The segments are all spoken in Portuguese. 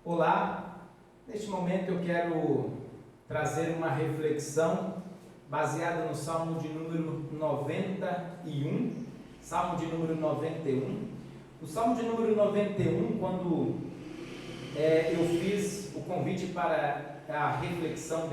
Olá, neste momento eu quero trazer uma reflexão baseada no Salmo de número 91, Salmo de número 91. O Salmo de número 91, quando eu fiz o convite para a reflexão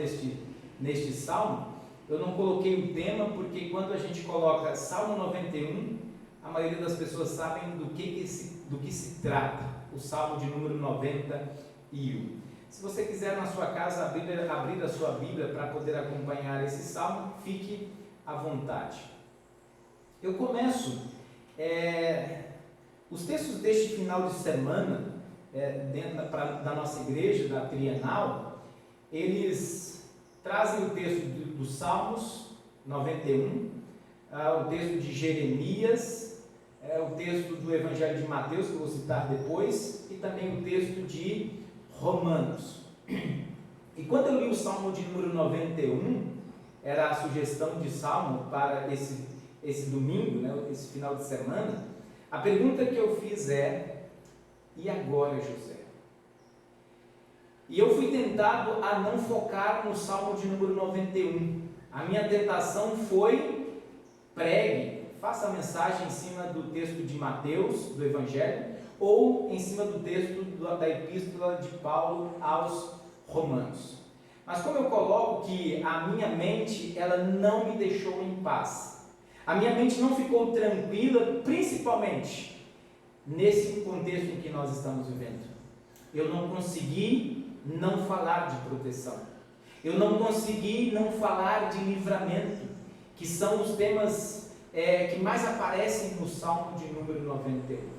neste Salmo, eu não coloquei o tema, porque quando a gente coloca Salmo 91, a maioria das pessoas sabem do que se trata, o Salmo de número 91. Se você quiser na sua casa abrir a sua Bíblia para poder acompanhar esse Salmo, fique à vontade. Eu começo, os textos deste final de semana, dentro da nossa igreja, da Trienal, eles trazem o texto dos Salmos 91, o texto de Jeremias, o texto do Evangelho de Mateus, que eu vou citar depois, e também o texto de Romanos. E quando eu li o Salmo de número 91, era a sugestão de Salmo para esse domingo, esse final de semana, a pergunta que eu fiz e agora, José? E eu fui tentado a não focar no Salmo de número 91. A minha tentação foi: pregue, faça a mensagem em cima do texto de Mateus, do Evangelho, ou em cima do texto da Epístola de Paulo aos Romanos. Mas como eu coloco que a minha mente, ela não me deixou em paz. A minha mente não ficou tranquila, principalmente nesse contexto em que nós estamos vivendo. Eu não consegui não falar de proteção. Eu não consegui não falar de livramento, que são os temas que mais aparecem no Salmo de número 91.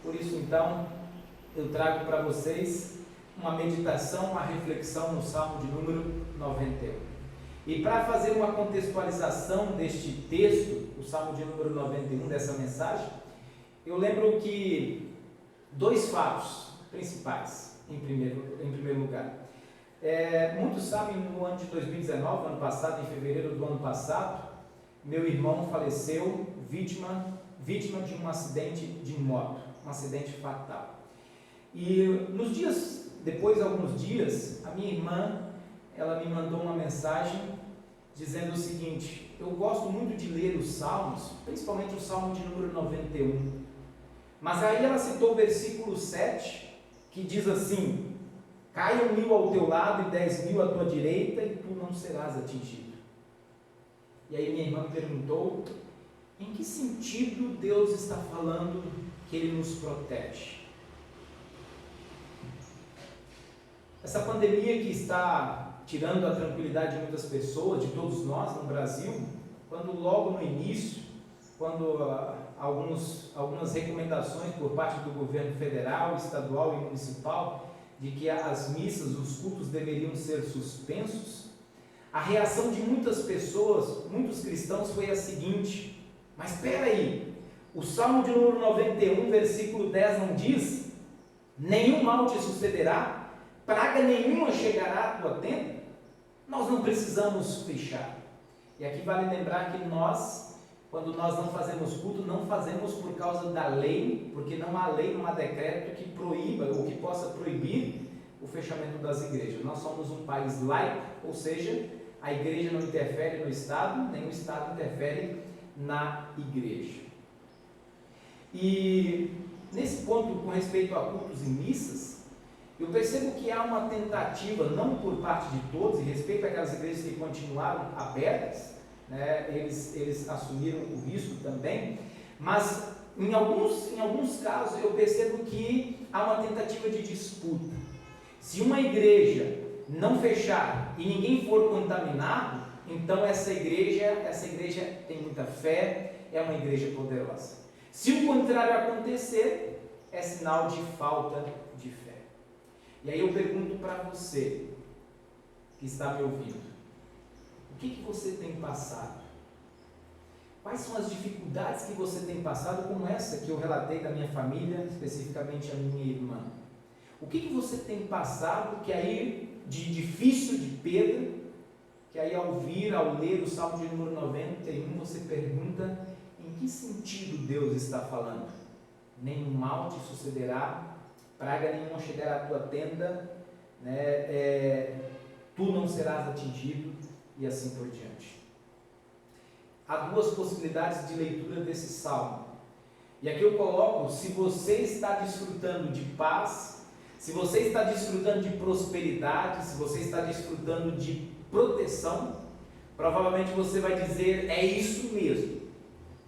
Por isso, então, eu trago para vocês uma meditação, uma reflexão no Salmo de número 91. E para fazer uma contextualização deste texto, o Salmo de número 91, dessa mensagem, eu lembro que dois fatos principais, em primeiro lugar. Muitos sabem, no ano de 2019, ano passado, em fevereiro do ano passado, meu irmão faleceu vítima de um acidente de moto, um acidente fatal. E depois, alguns dias, a minha irmã, ela me mandou uma mensagem dizendo o seguinte: eu gosto muito de ler os Salmos, principalmente o Salmo de número 91, mas aí ela citou o versículo 7, que diz assim: caiam 1000 ao teu lado e 10.000 à tua direita, e tu não serás atingido. E aí minha irmã me perguntou: em que sentido Deus está falando que Ele nos protege? Essa pandemia que está tirando a tranquilidade de muitas pessoas, de todos nós no Brasil, quando logo no início, quando algumas recomendações por parte do governo federal, estadual e municipal, de que as missas, os cultos deveriam ser suspensos, a reação de muitas pessoas, muitos cristãos, foi a seguinte: mas espera aí, o Salmo de número 91, versículo 10 não diz: nenhum mal te sucederá, praga nenhuma chegará à tua tenda? Nós não precisamos fechar. E aqui vale lembrar que quando nós não fazemos culto, não fazemos por causa da lei, porque não há lei, não há decreto que proíba ou que possa proibir o fechamento das igrejas. Nós somos um país laico, ou seja, a igreja não interfere no Estado, nem o Estado interfere na igreja. E nesse ponto, com respeito a cultos e missas, eu percebo que há uma tentativa, não por parte de todos, e respeito àquelas igrejas que continuaram abertas, eles assumiram o risco também, mas em alguns casos eu percebo que há uma tentativa de disputa. Se uma igreja não fechar e ninguém for contaminado, então essa igreja tem muita fé, é uma igreja poderosa. Se o contrário acontecer, é sinal de falta de fé. E aí eu pergunto para você que está me ouvindo: o que você tem passado? Quais são as dificuldades que você tem passado, como essa que eu relatei da minha família, especificamente a minha irmã? O que você tem passado que aí, de difícil, de perda, que aí ao ler o Salmo de número 91, você pergunta: em que sentido Deus está falando? Nenhum mal te sucederá, praga nenhuma chegará à tua tenda, né? Tu não serás atingido, e assim por diante. Há duas possibilidades de leitura desse salmo. E aqui eu coloco: se você está desfrutando de paz, se você está desfrutando de prosperidade, se você está desfrutando de proteção, provavelmente você vai dizer: é isso mesmo.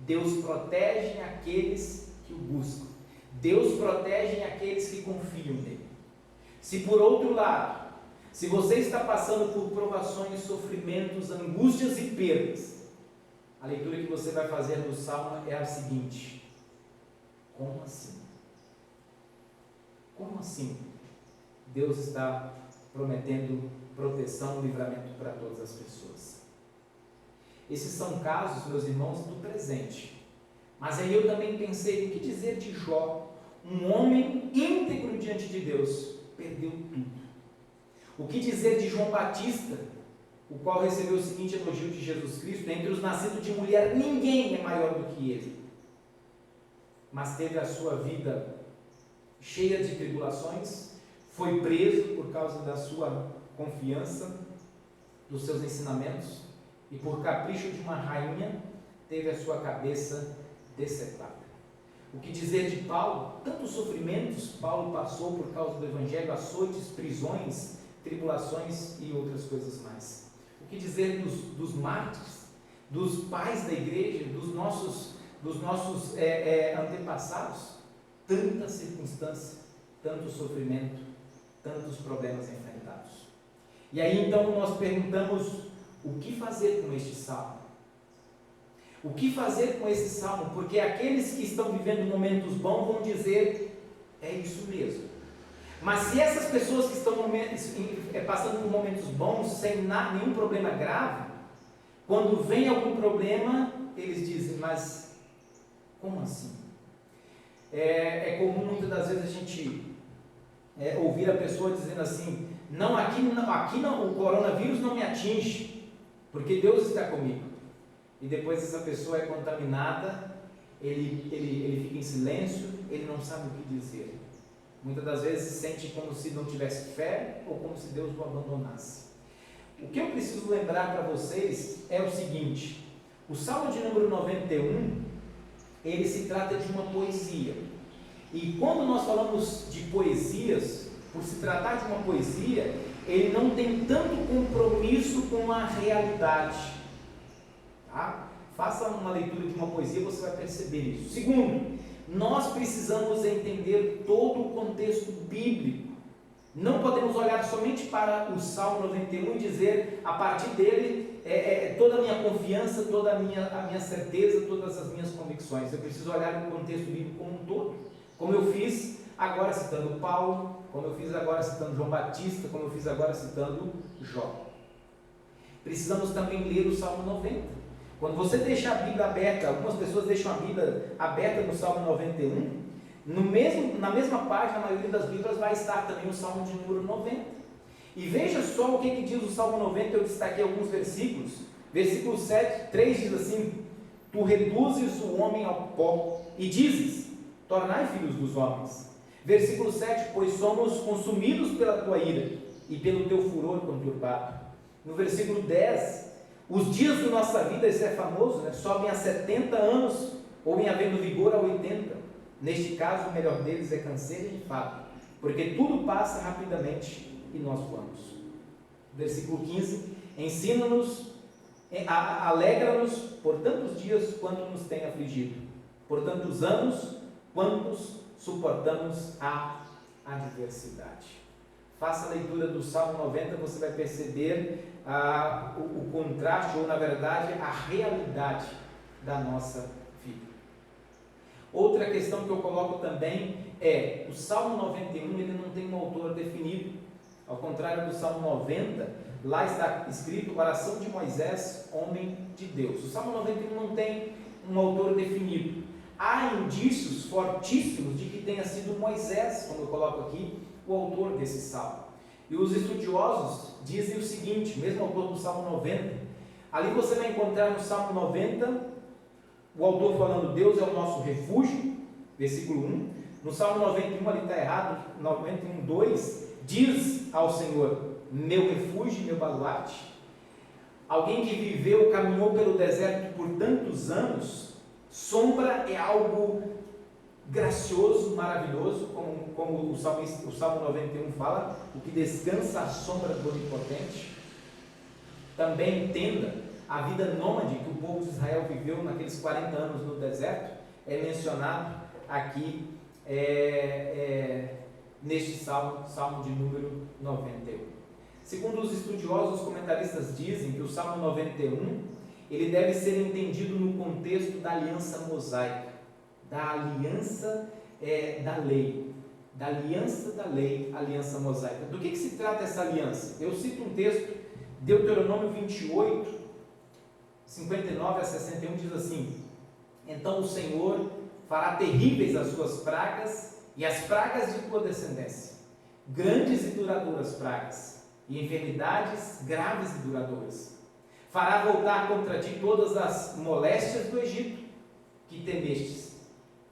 Deus protege aqueles que o buscam. Deus protege aqueles que confiam nele. Se por outro lado, se você está passando por provações, sofrimentos, angústias e perdas, a leitura que você vai fazer do salmo é a seguinte: como assim? Como assim Deus está prometendo proteção e livramento para todas as pessoas? Esses são casos, meus irmãos, do presente. Mas aí eu também pensei: o que dizer de Jó, um homem íntegro diante de Deus, perdeu tudo? O que dizer de João Batista, o qual recebeu o seguinte elogio de Jesus Cristo: entre os nascidos de mulher, ninguém é maior do que ele, mas teve a sua vida cheia de tribulações, foi preso por causa da sua confiança, dos seus ensinamentos, e por capricho de uma rainha, teve a sua cabeça decepada. O que dizer de Paulo? Tantos sofrimentos Paulo passou por causa do Evangelho: açoites, prisões, tribulações e outras coisas mais. O que dizer dos mártires, dos pais da igreja, dos nossos antepassados? Tanta circunstância, tanto sofrimento, tantos problemas enfrentados. E aí então nós perguntamos: o que fazer com este salmo? O que fazer com esse salmo? Porque aqueles que estão vivendo momentos bons vão dizer: é isso mesmo. Mas se essas pessoas que estão passando por momentos bons, sem nenhum problema grave, quando vem algum problema, eles dizem: mas como assim? É comum muitas das vezes a gente ouvir a pessoa dizendo assim: não, aqui não, o coronavírus não me atinge, porque Deus está comigo. E depois essa pessoa é contaminada, ele fica em silêncio, ele não sabe o que dizer. Muitas das vezes sente como se não tivesse fé, ou como se Deus o abandonasse. O que eu preciso lembrar para vocês é o seguinte: o Salmo de número 91, ele se trata de uma poesia. E quando nós falamos de poesias, por se tratar de uma poesia, ele não tem tanto compromisso com a realidade. Tá? Faça uma leitura de uma poesia, você vai perceber isso. Segundo, nós precisamos entender todo o contexto bíblico. Não podemos olhar somente para o Salmo 91 e dizer: a partir dele toda a minha confiança, toda a minha certeza, todas as minhas convicções. Eu preciso olhar o contexto bíblico como um todo, como eu fiz agora citando Paulo, como eu fiz agora citando João Batista, como eu fiz agora citando Jó. Precisamos também ler o Salmo 90. Quando você deixa a Bíblia aberta, algumas pessoas deixam a Bíblia aberta no Salmo 91, na mesma página, a maioria das Bíblias vai estar também o Salmo de número 90. E veja só o que diz o Salmo 90, eu destaquei alguns versículos. Versículo 3 diz assim: tu reduzes o homem ao pó e dizes: tornai filhos dos homens. Versículo 7, pois somos consumidos pela tua ira e pelo teu furor conturbado. No versículo 10, os dias da nossa vida, isso é famoso, né? Sobem a 70 anos, ou em havendo vigor a 80. Neste caso, o melhor deles é canseiro e enfado, porque tudo passa rapidamente e nós voamos. Versículo 15, ensina-nos, alegra-nos por tantos dias quanto nos tem afligido, por tantos anos quantos suportamos a adversidade. Faça a leitura do Salmo 90, você vai perceber o contraste, ou na verdade a realidade da nossa vida. Outra questão que eu coloco também é: o Salmo 91 ele não tem um autor definido, ao contrário do Salmo 90, lá está escrito oração de Moisés, homem de Deus. O Salmo 91 não tem um autor definido. Há indícios fortíssimos de que tenha sido Moisés, como eu coloco aqui, o autor desse salmo. E os estudiosos dizem o seguinte, mesmo autor do Salmo 90, ali você vai encontrar no Salmo 90, o autor falando: Deus é o nosso refúgio, versículo 1, No Salmo 91, ali está errado, 91:2, diz ao Senhor: meu refúgio, meu baluarte. Alguém que viveu, caminhou pelo deserto por tantos anos, sombra é algo gracioso, maravilhoso, como o Salmo 91 fala, o que descansa à sombra do Onipotente. Também entenda, a vida nômade que o povo de Israel viveu naqueles 40 anos no deserto, é mencionado aqui neste Salmo de número 91. Segundo os estudiosos, os comentaristas dizem que o Salmo 91, ele deve ser entendido no contexto da aliança mosaica, da aliança da lei, aliança mosaica. Do que se trata essa aliança? Eu cito um texto, Deuteronômio 28, 59 a 61, diz assim: então o Senhor fará terríveis as suas pragas e as pragas de tua descendência, grandes e duradouras pragas, e enfermidades graves e duradouras. Fará voltar contra ti todas as moléstias do Egito que temestes,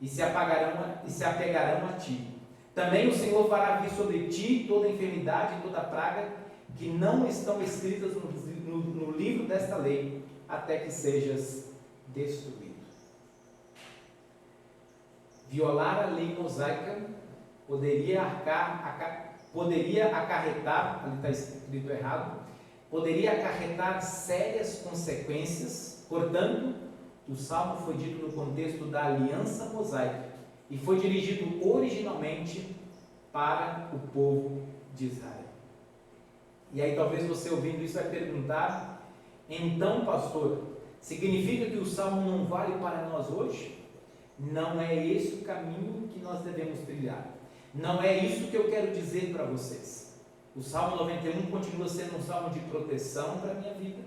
e se apegarão a ti. Também o Senhor fará vir sobre ti toda enfermidade e toda praga que não estão escritas no livro desta lei, até que sejas destruído. Violar a lei mosaica poderia acarretar, ali está escrito errado, poderia acarretar sérias consequências. Portanto, o salmo foi dito no contexto da aliança mosaica e foi dirigido originalmente para o povo de Israel. E aí talvez você ouvindo isso vai perguntar: então, pastor, significa que o salmo não vale para nós hoje? Não é esse o caminho que nós devemos trilhar. Não é isso que eu quero dizer para vocês. O Salmo 91 continua sendo um salmo de proteção para a minha vida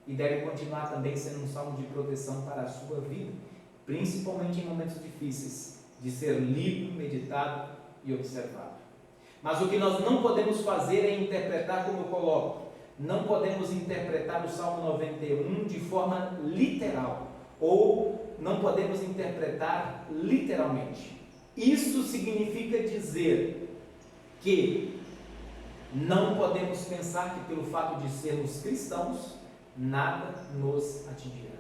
e deve continuar também sendo um salmo de proteção para a sua vida, principalmente em momentos difíceis, de ser lido, meditado e observado. Mas o que nós não podemos fazer é interpretar como eu coloco. Não podemos interpretar o Salmo 91 de forma literal, ou não podemos interpretar literalmente. Isso significa dizer que não podemos pensar que pelo fato de sermos cristãos, nada nos atingirá.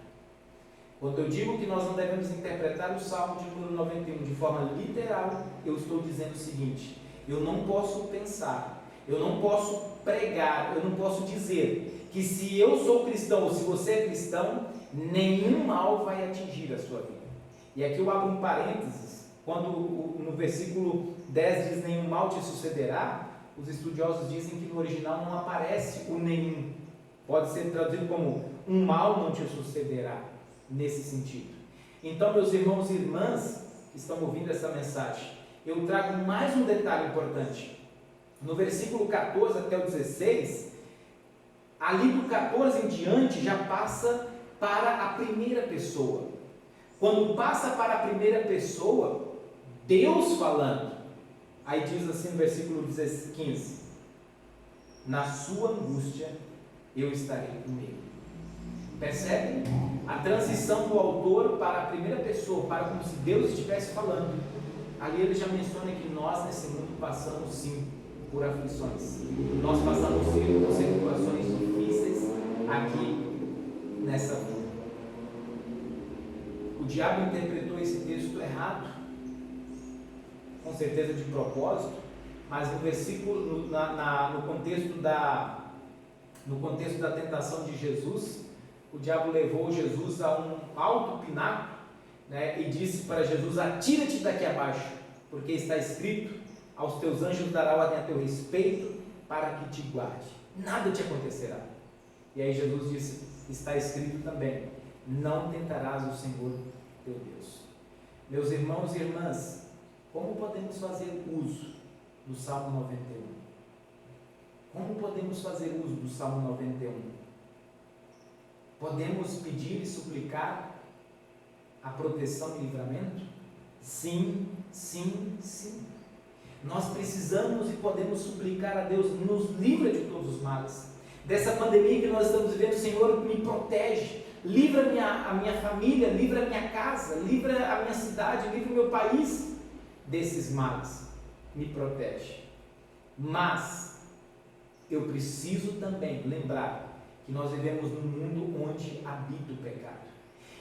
Quando eu digo que nós não devemos interpretar o Salmo de número 91 de forma literal, eu estou dizendo o seguinte: eu não posso pensar, eu não posso pregar, eu não posso dizer que se eu sou cristão ou se você é cristão, nenhum mal vai atingir a sua vida. E aqui eu abro um parênteses, quando no versículo 10 diz nenhum mal te sucederá, os estudiosos dizem que no original não aparece o nenhum, pode ser traduzido como um mal não te sucederá, nesse sentido. Então, meus irmãos e irmãs que estão ouvindo essa mensagem, eu trago mais um detalhe importante. No versículo 14 até o 16, ali do 14 em diante já passa para a primeira pessoa. Quando passa para a primeira pessoa, Deus falando, aí diz assim no versículo 15: na sua angústia eu estarei com ele. Percebe? A transição do autor para a primeira pessoa, para como se Deus estivesse falando. Ali ele já menciona que nós nesse mundo passamos sim por aflições. Nós passamos sim por situações difíceis aqui nessa vida. O diabo interpretou esse texto errado, com certeza de propósito, mas no versículo, no contexto da tentação de Jesus, o diabo levou Jesus a um alto pináculo, né, e disse para Jesus: atira-te daqui abaixo, porque está escrito, aos teus anjos dará ordem a teu respeito, para que te guarde, nada te acontecerá. E aí Jesus disse: está escrito também, não tentarás o Senhor teu Deus. Meus irmãos e irmãs, como podemos fazer uso do Salmo 91? Como podemos fazer uso do Salmo 91? Podemos pedir e suplicar a proteção e livramento? Sim, sim, sim. Nós precisamos e podemos suplicar a Deus: nos livra de todos os males. Dessa pandemia que nós estamos vivendo, Senhor, me protege. Livra a minha família, livra a minha casa, livra a minha cidade, livra o meu país. desses males, me protege. Mas eu preciso também lembrar que nós vivemos num mundo onde habita o pecado.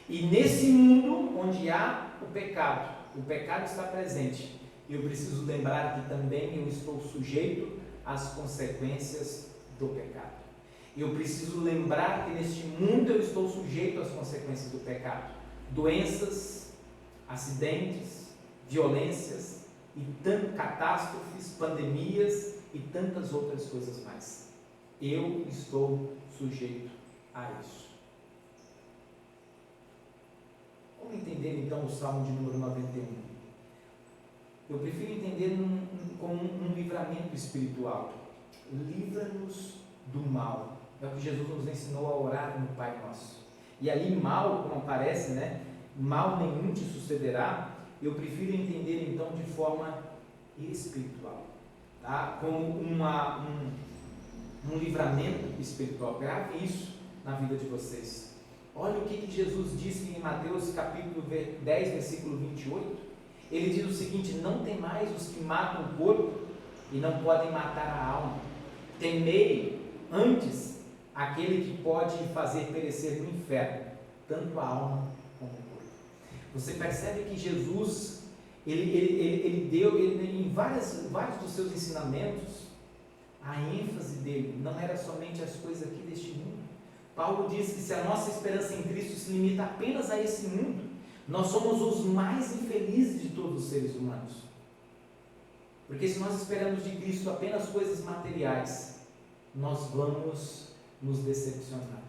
E nesse mundo onde há o pecado está presente. E eu preciso lembrar que também eu estou sujeito às consequências do pecado. Eu preciso lembrar que neste mundo eu estou sujeito às consequências do pecado. Doenças, acidentes, violências, e catástrofes, pandemias e tantas outras coisas mais. Eu estou sujeito a isso. Como entender então o Salmo de número 91? Eu prefiro entender como um livramento espiritual. Livra-nos do mal. É o que Jesus nos ensinou a orar no Pai Nosso. E ali mal, como aparece, mal nenhum te sucederá. Eu prefiro entender então de forma espiritual, tá? Como um livramento espiritual. Grave isso na vida de vocês. Olha o que Jesus disse em Mateus capítulo 10, versículo 28. Ele diz o seguinte: não temais os que matam o corpo e não podem matar a alma. Temei antes aquele que pode fazer perecer no inferno, tanto a alma como o corpo. Você percebe que Jesus, ele deu em vários dos seus ensinamentos, a ênfase dele não era somente as coisas aqui deste mundo. Paulo diz que se a nossa esperança em Cristo se limita apenas a esse mundo, nós somos os mais infelizes de todos os seres humanos. Porque se nós esperamos de Cristo apenas coisas materiais, nós vamos nos decepcionar.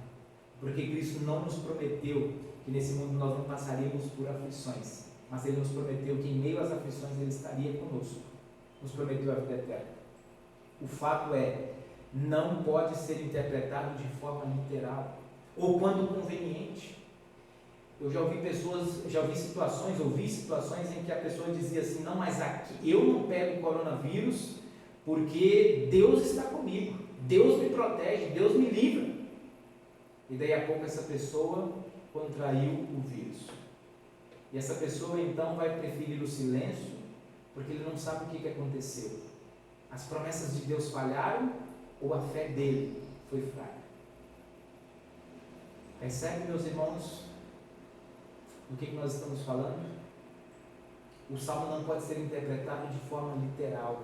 Porque Cristo não nos prometeu que nesse mundo nós não passaríamos por aflições, mas Ele nos prometeu que em meio às aflições Ele estaria conosco. Nos prometeu a vida eterna. O fato é, não pode ser interpretado de forma literal, ou quando conveniente. Eu já ouvi situações em que a pessoa dizia assim: não, mas aqui eu não pego coronavírus porque Deus está comigo, Deus me protege, Deus me livra. E daí a pouco essa pessoa contraiu o vírus. E essa pessoa então vai preferir o silêncio, porque ele não sabe o que aconteceu. As promessas de Deus falharam ou a fé dele foi fraca? Percebe, meus irmãos, do que nós estamos falando? O Salmo não pode ser interpretado de forma literal.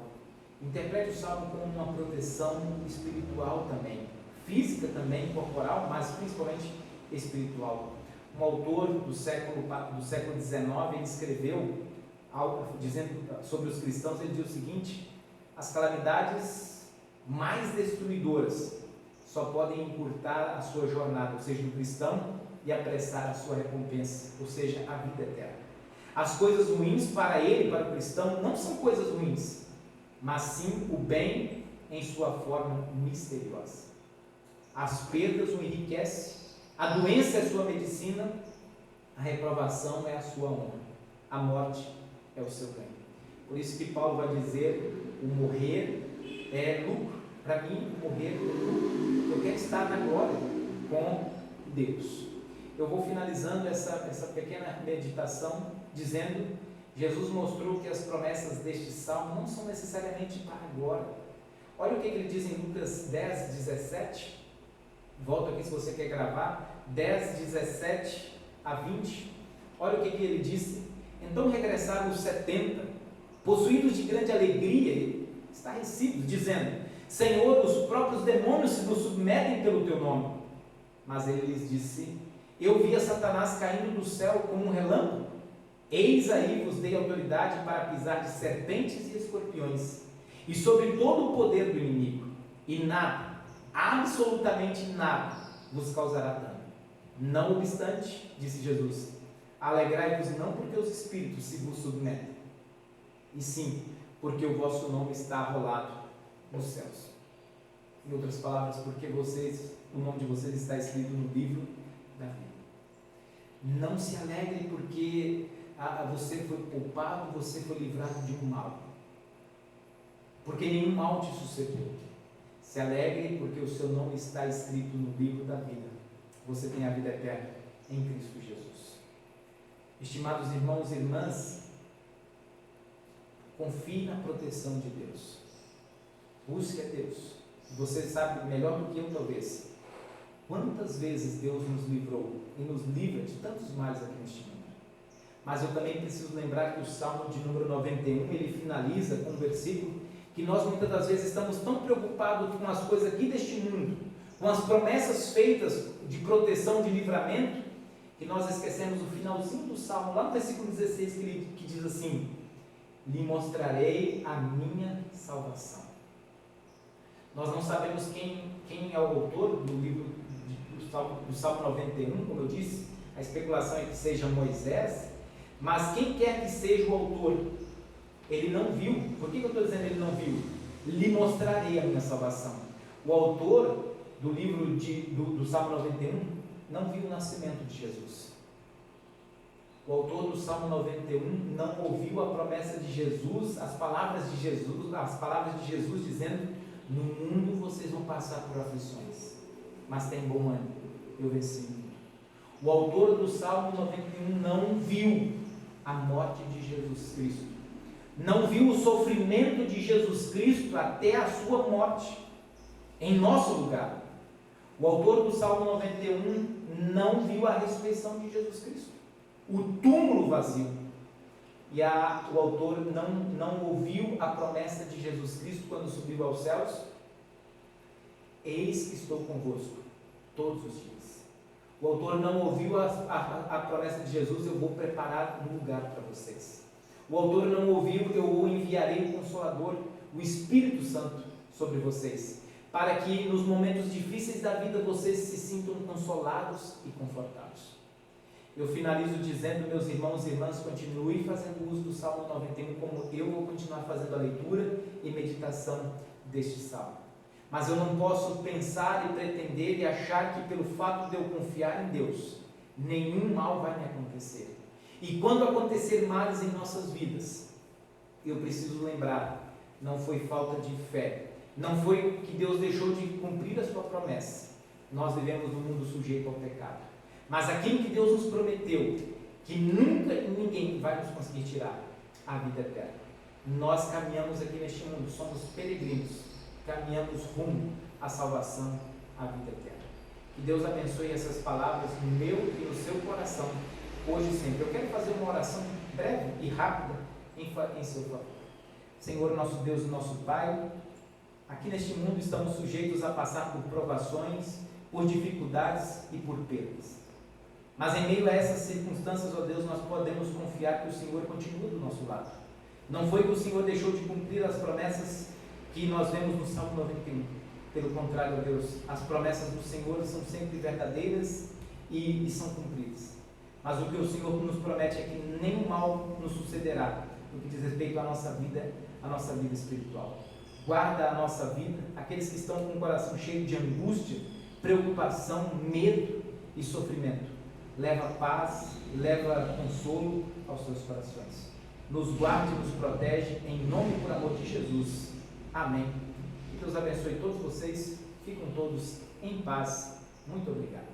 Interprete o Salmo como uma proteção espiritual também, física também, corporal, mas principalmente espiritual. Um autor do século XIX, ele escreveu algo dizendo sobre os cristãos. Ele diz o seguinte: as calamidades mais destruidoras só podem encurtar a sua jornada, ou seja, do cristão, e apressar a sua recompensa, ou seja, a vida eterna. As coisas ruins para ele, para o cristão, não são coisas ruins, mas sim o bem em sua forma misteriosa. As perdas o enriquecem, a doença é sua medicina, a reprovação é a sua honra, a morte é o seu ganho. Por isso que Paulo vai dizer: o morrer é lucro. Para mim, o morrer é lucro. Eu quero estar na glória com Deus. Eu vou finalizando essa pequena meditação dizendo: Jesus mostrou que as promessas deste salmo não são necessariamente para agora. Olha o que ele diz em Lucas 10, 17. Volta aqui se você quer gravar. 10, 17 a 20. Olha o que ele disse: então regressaram os 70, possuídos de grande alegria, estarrecidos, dizendo: Senhor, os próprios demônios se nos submetem pelo teu nome. Mas ele lhes disse: eu via Satanás caindo do céu como um relâmpago. Eis aí vos dei autoridade para pisar de serpentes e escorpiões, e sobre todo o poder do inimigo, e nada, absolutamente nada, vos causará dano. Não obstante, disse Jesus, alegrai-vos não porque os espíritos se vos submetem, e sim porque o vosso nome está arrolado nos céus. Em outras palavras, porque o nome de vocês está escrito no livro da vida. Não se alegre porque você foi poupado, você foi livrado de um mal, porque nenhum mal te sucedeu. Se alegre porque o seu nome está escrito no livro da vida. Você tem a vida eterna em Cristo Jesus. Estimados irmãos e irmãs, confie na proteção de Deus. Busque a Deus. Você sabe melhor do que eu, talvez, quantas vezes Deus nos livrou e nos livra de tantos males aqui neste mundo. Mas eu também preciso lembrar que o Salmo de número 91, ele finaliza com um versículo que nós muitas das vezes estamos tão preocupados com as coisas aqui deste mundo, com as promessas feitas de proteção, de livramento, que nós esquecemos o finalzinho do Salmo, lá no versículo 16, que diz assim: lhe mostrarei a minha salvação. Nós não sabemos quem é o autor do livro do Salmo 91, como eu disse, a especulação é que seja Moisés, mas quem quer que seja o autor, ele não viu. Por que eu estou dizendo ele não viu? Lhe mostrarei a minha salvação. O autor do livro do Salmo 91 não viu o nascimento de Jesus. O autor do Salmo 91 não ouviu a promessa de Jesus, as palavras de Jesus dizendo: no mundo vocês vão passar por aflições, mas tem bom ânimo, eu venci o mundo. O autor do Salmo 91 não viu a morte de Jesus Cristo, não viu o sofrimento de Jesus Cristo até a sua morte, em nosso lugar. O autor do Salmo 91 não viu a ressurreição de Jesus Cristo, o túmulo vazio. E o autor não ouviu a promessa de Jesus Cristo quando subiu aos céus: eis que estou convosco todos os dias. O autor não ouviu a promessa de Jesus: eu vou preparar um lugar para vocês. O autor não ouviu: eu enviarei o Consolador, o Espírito Santo, sobre vocês, para que nos momentos difíceis da vida vocês se sintam consolados e confortados. Eu finalizo dizendo, meus irmãos e irmãs, continue fazendo uso do Salmo 91, como eu vou continuar fazendo a leitura e meditação deste Salmo. Mas eu não posso pensar e pretender e achar que pelo fato de eu confiar em Deus, nenhum mal vai me acontecer. E quando acontecer males em nossas vidas, eu preciso lembrar, não foi falta de fé, não foi que Deus deixou de cumprir a sua promessa. Nós vivemos num mundo sujeito ao pecado. Mas aquilo que Deus nos prometeu, que nunca ninguém vai nos conseguir tirar, a vida eterna. Nós caminhamos aqui neste mundo, somos peregrinos, caminhamos rumo à salvação, à vida eterna. Que Deus abençoe essas palavras no meu e no seu coração, hoje e sempre. Eu quero fazer uma oração breve e rápida em seu favor. Senhor, nosso Deus e nosso Pai, aqui neste mundo estamos sujeitos a passar por provações, por dificuldades e por perdas. Mas em meio a essas circunstâncias, ó Deus, nós podemos confiar que o Senhor continua do nosso lado. Não foi que o Senhor deixou de cumprir as promessas que nós vemos no Salmo 91. Pelo contrário, ó Deus, as promessas do Senhor são sempre verdadeiras e são cumpridas. Mas o que o Senhor nos promete é que nenhum mal nos sucederá no que diz respeito à nossa vida espiritual. Guarda a nossa vida, aqueles que estão com o coração cheio de angústia, preocupação, medo e sofrimento. Leva paz, leva consolo aos seus corações. Nos guarde e nos protege, em nome e por amor de Jesus. Amém. Que Deus abençoe todos vocês. Fiquem todos em paz. Muito obrigado.